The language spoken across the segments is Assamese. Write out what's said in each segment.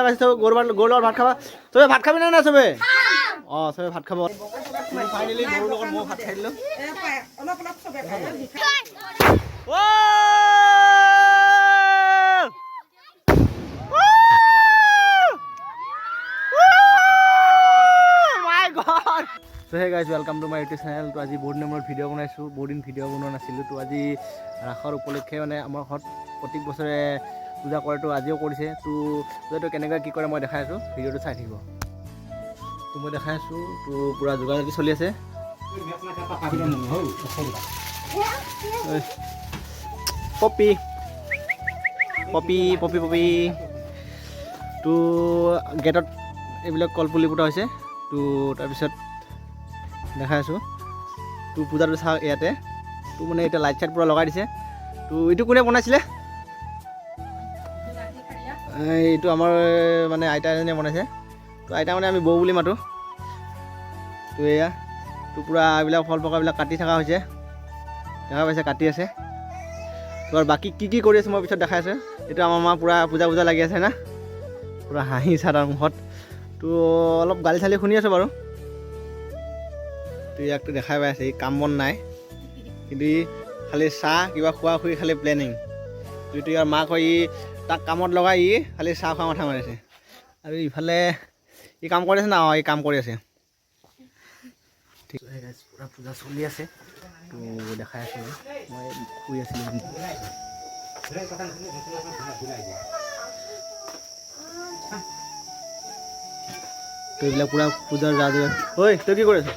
আছে গৰুৰ লগত ভাত খাবা চবে ভাত খাবি না চবে চবে ভাত খাব ফাইনেলি গৰুৰ লগত মই ভাত খাই দিলোঁ So hey guys, welcome to my YouTube channel. তো আজি বহুত দিনৰ ভিডিঅ' বনাইছোঁ বহুত দিন ভিডিঅ' বনোৱা নাছিলোঁ তো আজি ৰাসৰ উপলক্ষে মানে আমাৰ ঘৰত প্ৰত্যেক বছৰে পূজা কৰেতো আজিও কৰিছে তো পূজাটো কেনেকৈ কি কৰে মই দেখাই আছোঁ ভিডিঅ'টো চাই থাকিব তো মই দেখাই আছোঁ তো পূৰা যোগাযোগ চলি আছে পপি পপি পপি পপি তো গেটত এইবিলাক কলপুলি পোতা হৈছে তো তাৰপিছত দেখাই আছোঁ তো পূজাটো চাওঁ ইয়াতে তো মানে এতিয়া লাইট চাইট পূৰা লগাই দিছে তো এইটো কোনে বনাইছিলে এইটো আমাৰ মানে আইতা এজনীয়ে বনাইছে তো আইতা মানে আমি বৌ বুলি মাতোঁ তো এয়া তো পূৰা এইবিলাক ফল পকাবিলাক কাটি থকা হৈছে দেখা পাইছে কাটি আছে তো আৰু বাকী কি কৰি আছে মই পিছত দেখাই আছোঁ এইটো আমাৰ মা পূৰা পূজা পূজা লাগি আছে না পূৰা হাঁহি চাৰ মুখত তো অলপ গালি চালি শুনি আছোঁ বাৰু তো ইয়াকতো দেখাই পাই আছে ই কাম বন নাই কিন্তু ই খালি চাহ কিবা খোৱা খুই খালি প্লেনিং যিটো ইয়াৰ মাক হয় ই তাক কামত লগাই ই খালি চাহ খোৱা মাথা মাৰিছে আৰু ইফালে ই কাম কৰি আছে না ই কাম কৰি আছে ঠিক আছে পূৰা পূজা চলি আছে তো দেখাই আছোঁ মই শুই আছিলোঁ তো এইবিলাক পূৰা পূজাৰ যা যোগাৰ ঐ তই কি কৰি আছ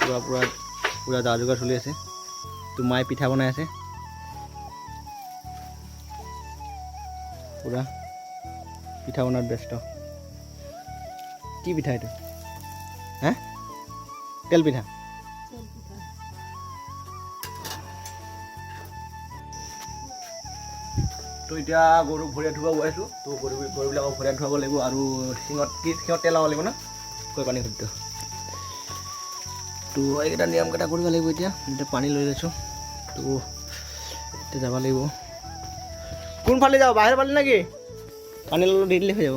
পূৰা পূৰা পূৰা যা যোগাৰ চলি আছে তো মায়ে পিঠা বনাই আছে পূৰা পিঠা বনোৱাত ব্যস্ত কি পিঠা এইটো হা তেল পিঠা তো এতিয়া গৰুক ভৰিয়াত ধুব গৈছোঁ তো গৰুবিলাকক ভৰিয়াত ধুৱাব লাগিব আৰু শিঙত তেল লাব লাগিব ন কৈ পানী সত্য তো এইকেইটা নিয়মকেইটা কৰিব লাগিব এতিয়া পানী লৈ লৈছোঁ তো এতিয়া যাব লাগিব কোনফালে যাওঁ বাহিৰ ফালে নেকি পানী অলপ দি দিলে হৈ যাব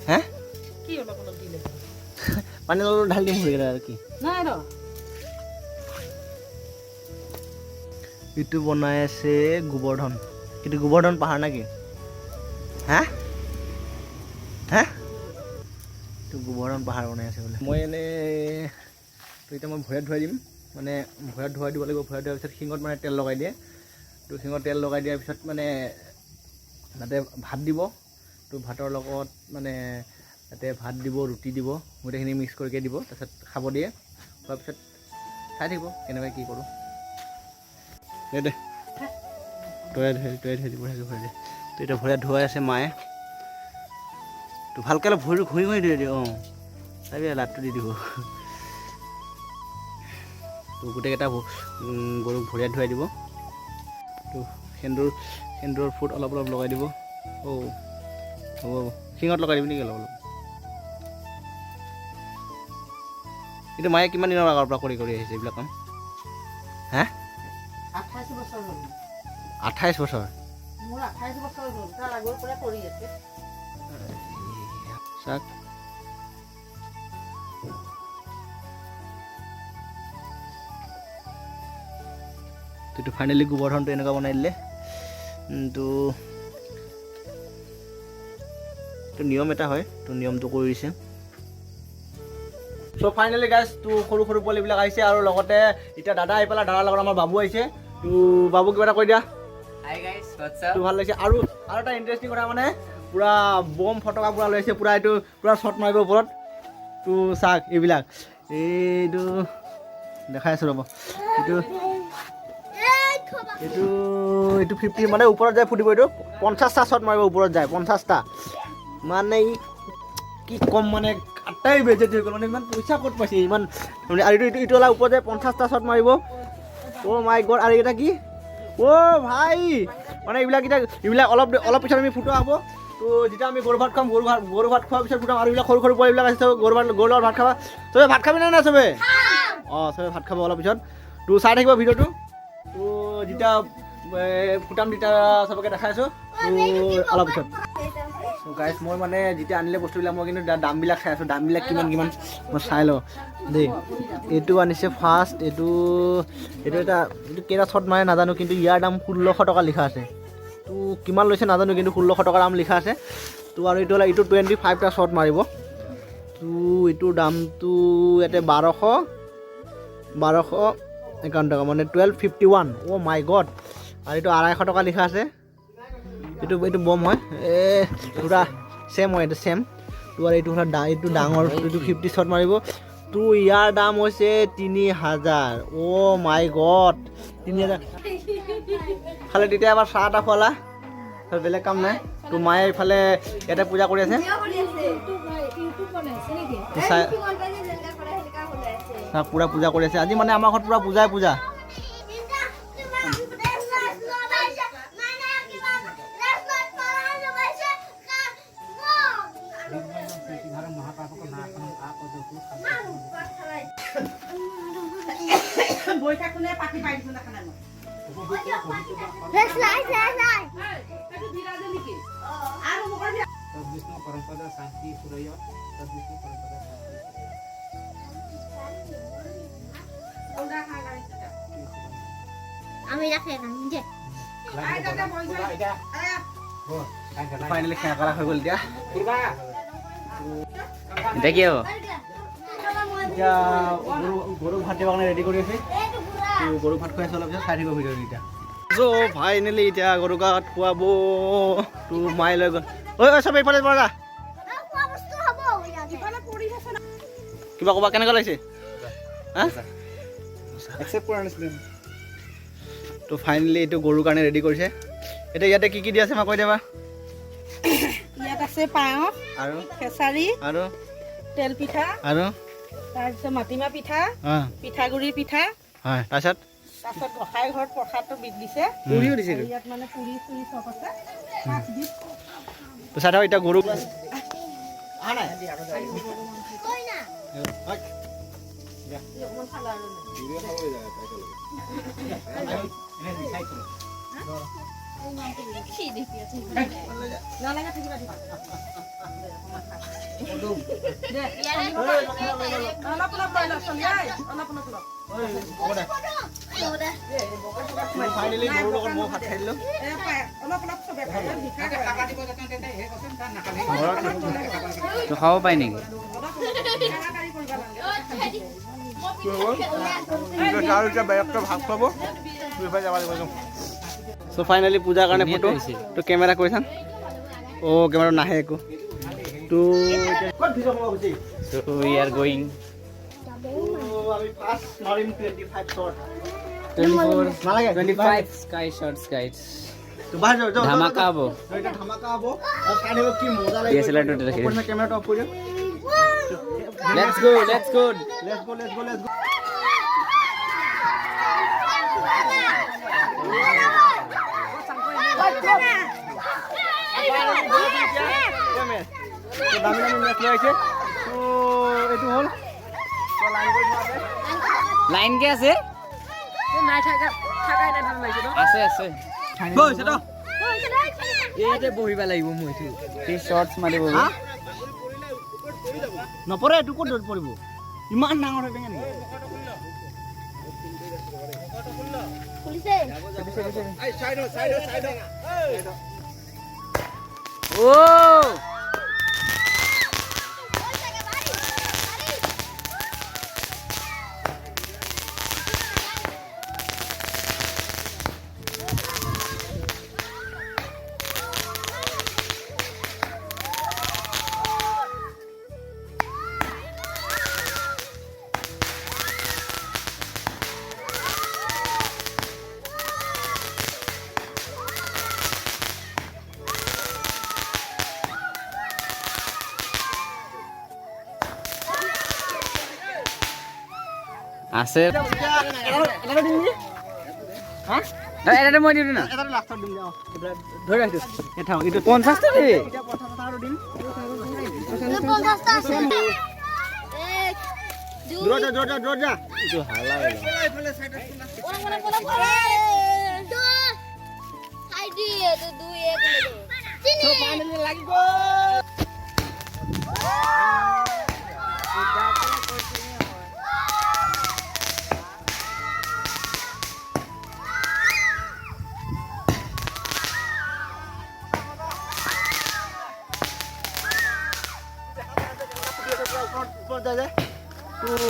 হা কি অলপ দিলে পানী অলপ ঢালি দিম ভৰিকেইটা আৰু কি নাই ৰ এইটো বনাই আছে গোবৰ্ধন কিন্তু গোবৰ্ধন পাহাৰ নেকি হা হা এইটো গোবৰ্ধন পাহাৰ বনাই আছে বোলে মই এনেই তো এতিয়া মই ভৰিয়াত ধুৱাই দিম মানে ভৰিয়াত ধুৱাই দিব লাগিব ভৰিয়াত ধোৱাৰ পিছত শিঙত মানে তেল লগাই দিয়ে তো শিঙত তেল লগাই দিয়াৰ পিছত মানে তাতে ভাত দিব তো ভাতৰ লগত মানে তাতে ভাত দিব ৰুটি দিব গোটেইখিনি মিক্স কৰিকৈ দিব তাৰপিছত খাব দিয়ে খোৱাৰ পিছত চাই থাকিব কেনেকৈ কি কৰোঁ দে তৈয়াৰ ধৰি দিব সেইটো ভৰি তো এতিয়া ভৰিয়াত ধুৱাই আছে মায়ে তো ভালকৈ অলপ ভৰিটো ঘূৰি ঘূৰি ধুই দিওঁ তাকে লাটটো দি দিব তো গোটেইকেইটা গৰুক ভৰিয়াত ধুৱাই দিব তো সেন্দুৰৰ ফুট অলপ অলপ লগাই দিব হ'ব শিঙত লগাই দিব নেকি অলপ অলপ কিন্তু মায়ে কিমান দিনৰ আগৰ পৰা কৰি আহিছে এইবিলাক কাম হা 28 বছৰ হ'ল 28 বছৰ মোৰ 28 বছৰ হ'ল তাৰ আগৰ পৰা কৰি আছে চাক তো ফাইনেলি গোবৰ্ধনটো এনেকুৱা বনাই দিলে তো নিয়ম এটা হয় তো নিয়মটো কৰি দিছে চ' ফাইনেলি গাইজ তো সৰু সৰু পোৱালিবিলাক আহিছে আৰু লগতে এতিয়া দাদা আহি পেলাই দাদাৰ লগত আমাৰ বাবু আহিছে তো বাবু কিবা এটা কৈ দিয়া তো ভাল লাগিছে আৰু এটা ইণ্টাৰেষ্টিং কথা মানে পূৰা বম ফটকা পূৰা লৈ আহিছে পূৰা এইটো পূৰা শ্বট মাৰিব ওপৰত তো চাওক এইবিলাক এইটো দেখাই আছোঁ ৰ'ব এইটো 50 মানে ওপৰত যায় ফুটিব এইটো 50টা শ্বট মাৰিব ওপৰত যায় 50টা মানে কি কম মানে আটাই বেজেট হৈ গ'ল মানে ইমান পইচা ক'ত পাইছে ইমান মানে আৰু এইটো ওলাই ওপৰত যায় 50টা শ্বট মাৰিব মাই গড আৰু এইকেইটা কি ভাই মানে এইবিলাক অলপ পিছত আমি ফুটোৱা হ'ব তো যেতিয়া আমি গৰু ভাত খাম গৰু ভাত খোৱাৰ পিছত ফুটাম আৰু এইবিলাক সৰু সৰু পোৱালিবিলাক আছে গৰুৰ লগত ভাত খাবা চবে ভাত খাবি না চবে চবে ভাত খাব অলপ পিছত তো চাই থাকিব ভিডিঅ'টো তো যেতিয়া ফুটাম তেতিয়া চবকে দেখাইছোঁ অলপ পিছত গাইছ মই মানে যেতিয়া আনিলে বস্তুবিলাক মই কিন্তু দামবিলাক চাই আছোঁ দামবিলাক কিমান কিমান মই চাই লওঁ দেই এইটো আনিছে ফাৰ্ষ্ট এইটো কেইটা শ্বট মাৰে নাজানো কিন্তু ইয়াৰ দাম 1600 টকা লিখা আছে তো কিমান লৈছে নাজানো কিন্তু 1600 টকাৰ দাম লিখা আছে তো আৰু এইটো 25টা শ্বট মাৰিব তো এইটোৰ দামটো ইয়াতে 1251 টকা মানে 1251 অ' মাই গড আৰু এইটো 250 টকা লিখা আছে এইটো বম হয় পুৰা ছেম হয় এইটো ছেম তো আৰু এইটো ডাঙৰ এইটো 50 শ্বট মাৰিব তো ইয়াৰ দাম হৈছে 3000 অ' মাই গড 3000 খালি তেতিয়া এবাৰ চাহ এটা খোৱালা বেলেগ কাম নাই তো মায়ে এইফালে ইয়াতে পূজা কৰি আছে পুৰা পূজা কৰি আছে আজি মানে আমাৰ ঘৰত পুৰা পূজা আমি ৰাখে না যে ফাইনেলি খেয়া কৰা হৈ গ'ল এতিয়া দেখিও এতিয়া গৰু ভাত দিবৰ কাৰণে ৰেডি কৰি আছে তো গৰু ভাত খুৱাই অলপ পিছত চাই থাকিব ভিডিঅ'টো এতিয়া চ' ফাইনেলি এতিয়া গৰু গাত খুৱাব তো মায়ে লৈ গ'ল ঐ চব এইফালে পৰা কিবা ক'বা কেনেকুৱা লাগিছে হা একচেপ্ট কৰা নাছিলে তো ফাইনেলি এইটো গৰুৰ কাৰণে ৰেডি কৰিছে এতিয়া ইয়াতে কি দি আছে মই কৈ দিবা ইয়াত আছে পায়স আৰু খেচাৰি আৰু তেল পিঠা আৰু তাৰপিছত মাটিমাহ পিঠা পিঠাগুড়ি পিঠা হয় তাৰপিছত গোসাঁই ঘৰত প্ৰসাদটো দিছে পুৰিও দিছে ইয়াত মানে পুৰি চুৰি চব আছে পাঁচ বিধ তো চাই থাকক এতিয়া গৰু ফাইনেলি গৰুৰ লগত মই ভাত খাই দিলোঁ তো খাব পাই নেকি চ' ফাইনেলি পূজাৰ কাৰণে ফটো তো কেমেৰা কৰি চাম অ' কেমেৰা নাহে একো তো so we are going 25 sky shots guys ধামাকা হ'ব DSLR টো দেখি কেমেৰাটো অফ কৰি দিওঁ let's go লাইন কে আছে আছে এইতে বহিবা লাগিব মই এই শৰ্টছ মাৰিব নপৰে এইটো ক'ত পৰিব ইমান ডাঙৰ হৈ পেঙে নেকি ও আছে এটা মই দিওঁ না ধৰি ৰাখিছোঁ এইটো 50 টা দেই দূৰত যা এইটো হালা দুই এক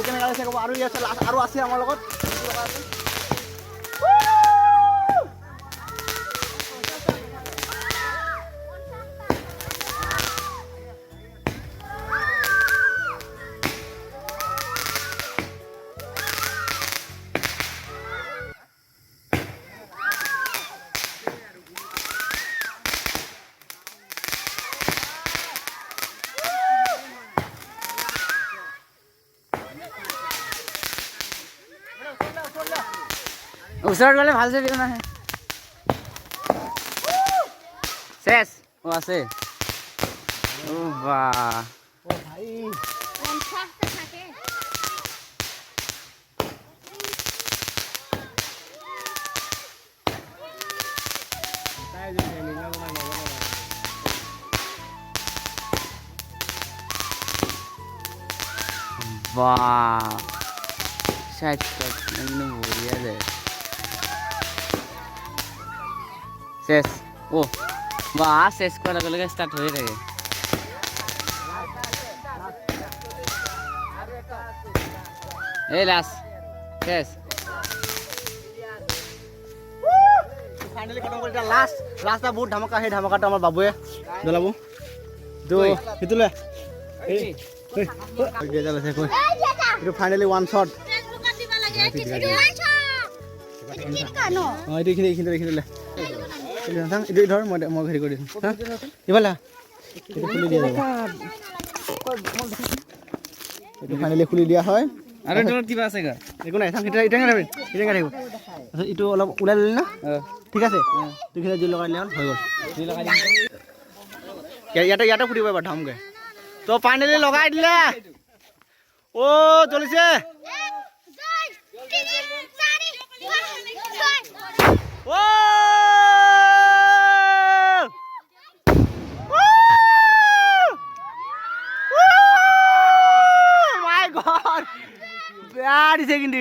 কেনেকৈ আছে ক'ব আৰু ইয়াত আৰু আছে আমাৰ লগত ওচৰত গ'লে ভাল চাবি নাহে শেষ ও আছে ও বাহ পঞ্চাশটা থাকে বাহ শেষ একদম বঢ়িয়া যায় শেষ ও বাহ শেষ করার লগে লগে স্টার্ট হয়ে থাকে এই লাস শেষ ফাইনেলি খতম কৰি দিয়া লাষ্ট বহুত ধামাকা সেই ধামাকাটো আমাৰ বাবুৱে জ্বলাব তো সেইটো লৈ এইটো ফাইনেলি ওৱান শ্বট অঁ এইখিনি লৈ এইটো ধৰ মই হেৰি কৰি দিছোঁ এইফালে এইটো খুলি দিয়া যাব এইটো ফাইনেলি খুলি দিয়া হয় আৰু তোৰ কিবা আছে গা একো নাই থাকিব তাৰপিছত এইটো অলপ ওলাই ল'লি না ঠিক আছে দুইখিনি জুই লগাই দিলে হ'ল হৈ গ'ল জুই লগাই দিম ইয়াতে ফুটিব এবাৰ ধামকৈ তো ফাইনেলি লগাই দিলে অ' জ্বলিছে বেয়া দিছে কিন্তু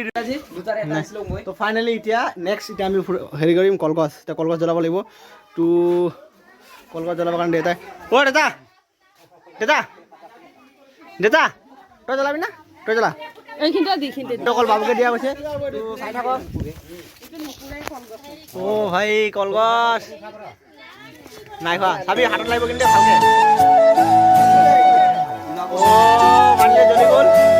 তো ফাইনেলি এতিয়া নেক্সট এতিয়া আমি হেৰি কৰিম কলগছ এতিয়া কলগছ জ্বলাব লাগিব তো কলগছ জ্বলাবৰ কাৰণে দেউতাই অ' দেউতা তই জ্বলাবি না তই জ্বলা অকল বাবুকে দিয়া গৈছে চাই থাক অ' ভাই কলগছ নাই খোৱা চাবি হাতত লাগিব কিন্তু ভালকে অ' ফাইনেলি জ্বলি গ'ল